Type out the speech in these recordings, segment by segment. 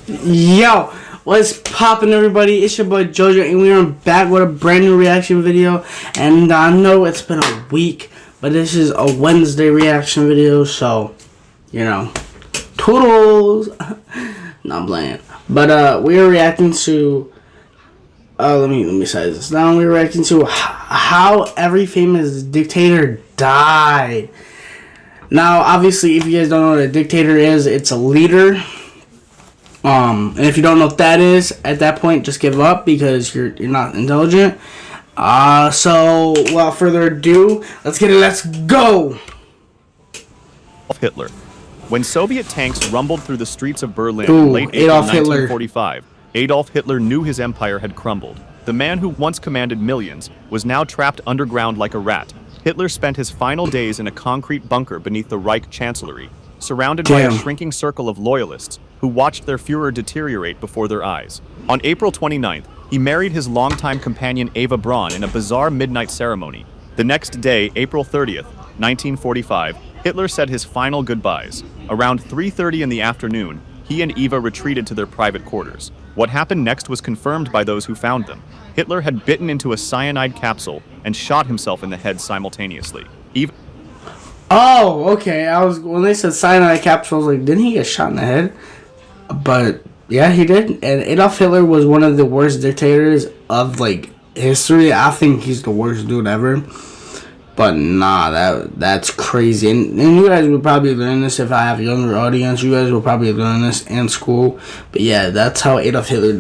Yo, what's poppin', everybody? It's your boy Jojo, and we are back with a brand new reaction video. And I know it's been a week, but this is a Wednesday reaction video, so toodles. Not playing, but we are reacting to. Let me size this down. We're reacting to how every famous dictator died. Now, obviously, if you guys don't know what a dictator is, it's a leader. And if you don't know what that is, at that point, just give up because you're not intelligent. So without further ado, let's go. Hitler. When Soviet tanks rumbled through the streets of Berlin in late April 1945, Adolf Hitler knew his empire had crumbled. The man who once commanded millions was now trapped underground like a rat. Hitler spent his final days in a concrete bunker beneath the Reich Chancellery, surrounded by a shrinking circle of loyalists who watched their Führer deteriorate before their eyes. On April 29th, he married his longtime companion Eva Braun in a bizarre midnight ceremony. The next day, April 30th, 1945, Hitler said his final goodbyes. Around 3:30 in the afternoon, he and Eva retreated to their private quarters. What happened next was confirmed by those who found them. Hitler had bitten into a cyanide capsule and shot himself in the head simultaneously. Eva... Oh, okay. When they said cyanide capsule, I was like, didn't he get shot in the head? But yeah, he did. And Adolf Hitler was one of the worst dictators of history. I think he's the worst dude ever. But nah, that's crazy. And you guys would probably learn this if I have a younger audience. You guys will probably learn this in school. But yeah, that's how Adolf Hitler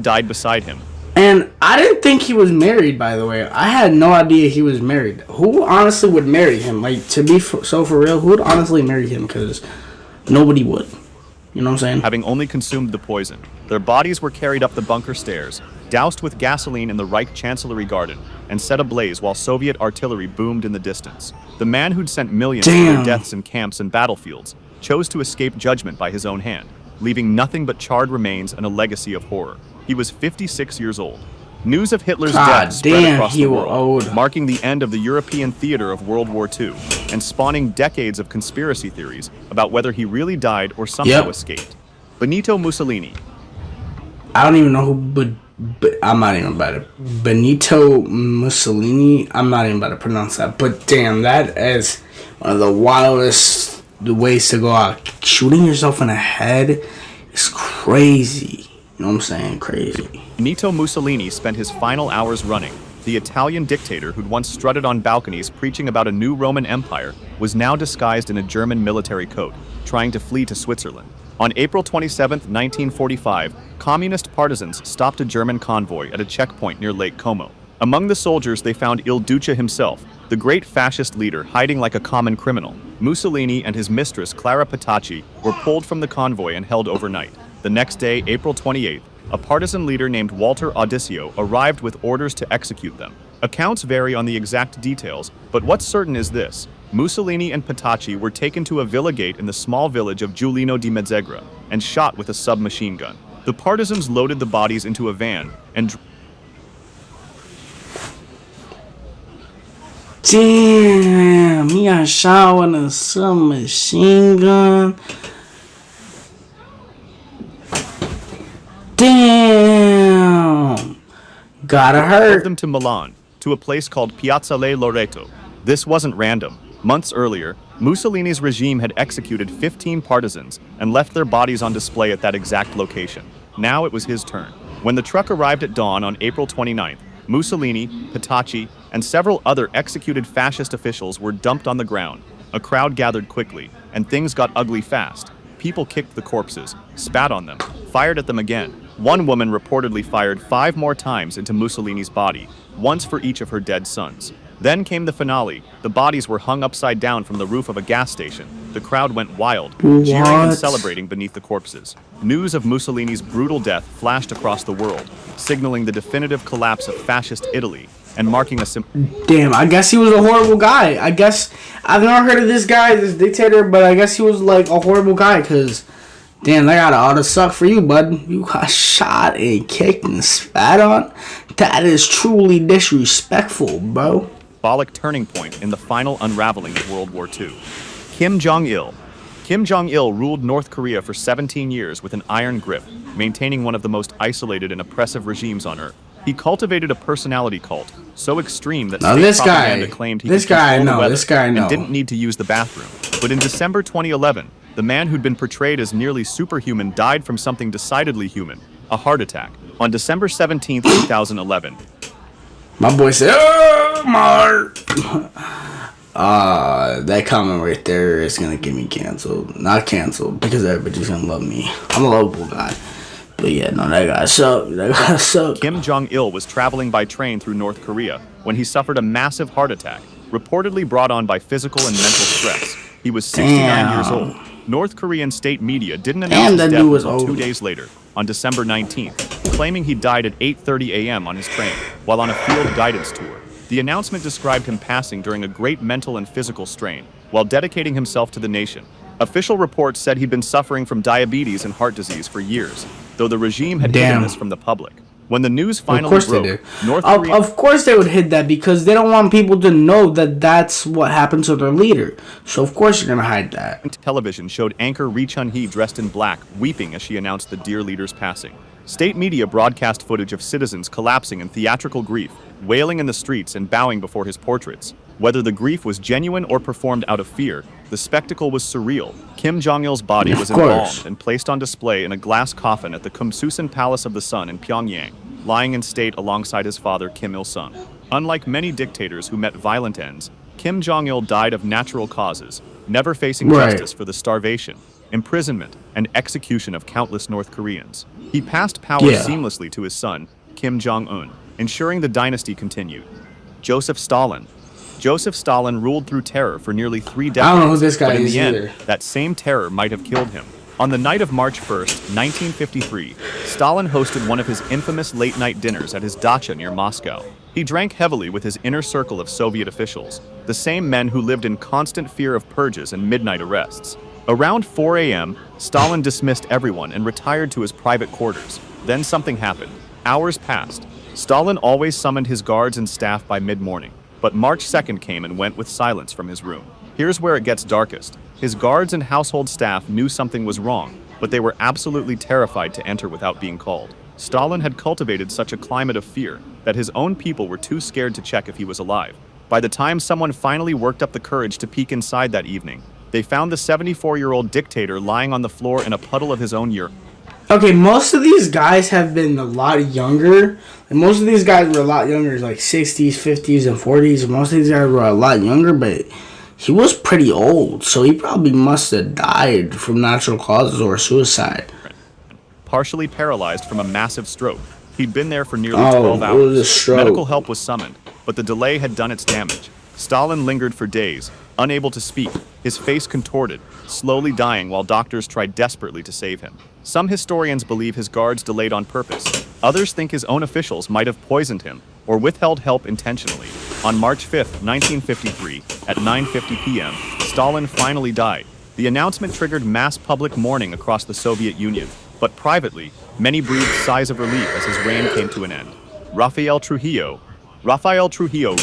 died beside him. And I didn't think he was married, by the way. I had no idea he was married. Who honestly would marry him? To be so for real, who would honestly marry him? Because nobody would. You know what I'm saying? Having only consumed the poison, their bodies were carried up the bunker stairs, doused with gasoline in the Reich Chancellery garden, and set ablaze while Soviet artillery boomed in the distance. The man who'd sent millions to their deaths in camps and battlefields chose to escape judgment by his own hand, leaving nothing but charred remains and a legacy of horror. He was 56 years old. News of Hitler's death spread across the world, marking the end of the European theater of World War II, and spawning decades of conspiracy theories about whether he really died or somehow escaped. Benito Mussolini. I don't even know who, but I'm not even about it. Benito Mussolini. I'm not even about to pronounce that. But damn, that is one of the wildest ways to go out. Shooting yourself in the head is crazy. You know what I'm saying? Crazy. Benito Mussolini spent his final hours running. The Italian dictator who'd once strutted on balconies preaching about a new Roman Empire was now disguised in a German military coat, trying to flee to Switzerland. On April 27, 1945, communist partisans stopped a German convoy at a checkpoint near Lake Como. Among the soldiers, they found Il Duce himself, the great fascist leader, hiding like a common criminal. Mussolini and his mistress, Clara Petacci, were pulled from the convoy and held overnight. The next day, April 28th, a partisan leader named Walter Audicio arrived with orders to execute them. Accounts vary on the exact details, but what's certain is this: Mussolini and Petacci were taken to a villa gate in the small village of Giulino di Mezzegra and shot with a submachine gun. The partisans loaded the bodies into a van and... Damn, he got shot with a submachine gun. Damn! Gotta hurt. Them to Milan, to a place called Piazzale Loreto. This wasn't random. Months earlier, Mussolini's regime had executed 15 partisans and left their bodies on display at that exact location. Now it was his turn. When the truck arrived at dawn on April 29th, Mussolini, Petacci, and several other executed fascist officials were dumped on the ground. A crowd gathered quickly, and things got ugly fast. People kicked the corpses, spat on them, fired at them again. One woman reportedly fired 5 more times into Mussolini's body, once for each of her dead sons. Then came the finale. The bodies were hung upside down from the roof of a gas station. The crowd went wild, cheering and celebrating beneath the corpses. News of Mussolini's brutal death flashed across the world, signaling the definitive collapse of fascist Italy and marking a Damn, I guess he was a horrible guy. I guess I've never heard of this guy, this dictator, but I guess he was like a horrible guy because damn, that ought to suck for you, bud. You got shot and kicked and spat on. That is truly disrespectful, bro. Symbolic turning point in the final unraveling of World War II. Kim Jong-il. Kim Jong-il ruled North Korea for 17 years with an iron grip, maintaining one of the most isolated and oppressive regimes on Earth. He cultivated a personality cult so extreme that Now state this propaganda guy, claimed he this could guy, control the no, weather this guy, no. and didn't need to use the bathroom. But in December 2011, the man who'd been portrayed as nearly superhuman died from something decidedly human, a heart attack. On December 17, 2011, My boy said, "Oh, Mark." That comment right there is gonna get me canceled. Not canceled because everybody's gonna love me. I'm a lovable guy. But yeah, no, that guy sucked. That guy sucked. Kim Jong-il was traveling by train through North Korea when he suffered a massive heart attack, reportedly brought on by physical and mental stress. He was 69 years old. North Korean state media didn't announce his death until 2 days later, on December 19th, claiming he died at 8:30 a.m. on his train while on a field guidance tour. The announcement described him passing during a great mental and physical strain while dedicating himself to the nation. Official reports said he'd been suffering from diabetes and heart disease for years, though the regime had hidden this from the public. When the news finally broke, North Korea... Of course they would hide that because they don't want people to know that that's what happened to their leader. So of course you're going to hide that. Television showed anchor Ri Chun-hee dressed in black, weeping as she announced the dear leader's passing. State media broadcast footage of citizens collapsing in theatrical grief, wailing in the streets and bowing before his portraits. Whether the grief was genuine or performed out of fear, the spectacle was surreal. Kim Jong-il's body was embalmed and placed on display in a glass coffin at the Kumsusan Palace of the Sun in Pyongyang, lying in state alongside his father Kim Il-sung. Unlike many dictators who met violent ends, Kim Jong-il died of natural causes, never facing justice for the starvation, imprisonment, and execution of countless North Koreans. He passed power seamlessly to his son, Kim Jong-un, ensuring the dynasty continued. Joseph Stalin. Joseph Stalin ruled through terror for nearly 3 decades. I don't know who this guy but in is the either. end, that same terror might have killed him. On the night of March 1st, 1953, Stalin hosted one of his infamous late-night dinners at his dacha near Moscow. He drank heavily with his inner circle of Soviet officials, the same men who lived in constant fear of purges and midnight arrests. Around 4 a.m., Stalin dismissed everyone and retired to his private quarters. Then something happened. Hours passed. Stalin always summoned his guards and staff by mid-morning, but March 2nd came and went with silence from his room. Here's where it gets darkest. His guards and household staff knew something was wrong, but they were absolutely terrified to enter without being called. Stalin had cultivated such a climate of fear that his own people were too scared to check if he was alive. By the time someone finally worked up the courage to peek inside that evening, they found the 74-year-old dictator lying on the floor in a puddle of his own urine. Okay, most of these guys have been a lot younger. And most of these guys were a lot younger, like 60s, 50s, and 40s. Most of these guys were a lot younger, but he was pretty old. So he probably must have died from natural causes or suicide. Partially paralyzed from a massive stroke. He'd been there for nearly 12 hours. It was a stroke. Medical help was summoned, but the delay had done its damage. Stalin lingered for days, unable to speak, his face contorted, slowly dying while doctors tried desperately to save him. Some historians believe his guards delayed on purpose. Others think his own officials might have poisoned him or withheld help intentionally. On March 5th, 1953, at 9:50 p.m., Stalin finally died. The announcement triggered mass public mourning across the Soviet Union, but privately, many breathed sighs of relief as his reign came to an end. Rafael Trujillo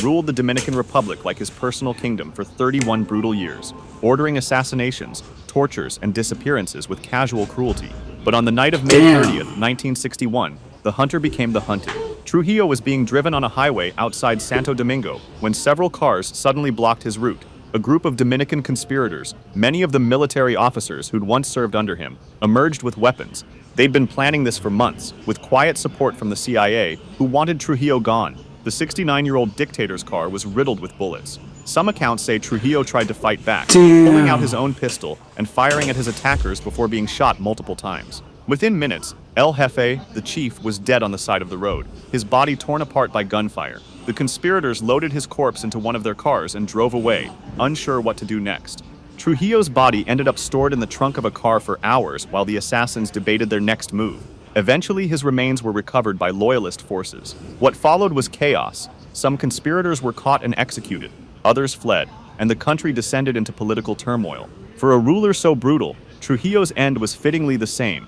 ruled the Dominican Republic like his personal kingdom for 31 brutal years, ordering assassinations, tortures, and disappearances with casual cruelty. But on the night of May 30th, 1961, the hunter became the hunted. Trujillo was being driven on a highway outside Santo Domingo when several cars suddenly blocked his route. A group of Dominican conspirators, many of them military officers who'd once served under him, emerged with weapons. They'd been planning this for months, with quiet support from the CIA, who wanted Trujillo gone. The 69-year-old dictator's car was riddled with bullets. Some accounts say Trujillo tried to fight back, pulling out his own pistol and firing at his attackers before being shot multiple times. Within minutes, El Jefe, the chief, was dead on the side of the road, his body torn apart by gunfire. The conspirators loaded his corpse into one of their cars and drove away, unsure what to do next. Trujillo's body ended up stored in the trunk of a car for hours while the assassins debated their next move. Eventually, his remains were recovered by loyalist forces. What followed was chaos. Some conspirators were caught and executed, others fled, and the country descended into political turmoil. For a ruler so brutal, Trujillo's end was fittingly the same.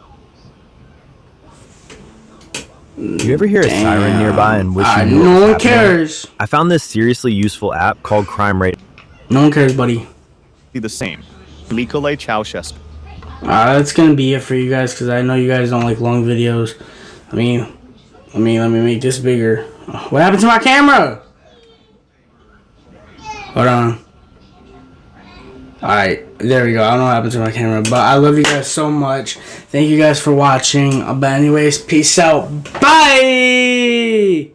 You ever hear a siren nearby and wish you knew no what one was happening? cares. I found this seriously useful app called Crime Rate. No one cares, buddy. The same. Nikole Ceausescu. That's gonna be it for you guys because I know you guys don't like long videos. Let me make this bigger. What happened to my camera? Hold on. Alright, there we go. I don't know what happened to my camera, but I love you guys so much. Thank you guys for watching. But anyways, peace out. Bye!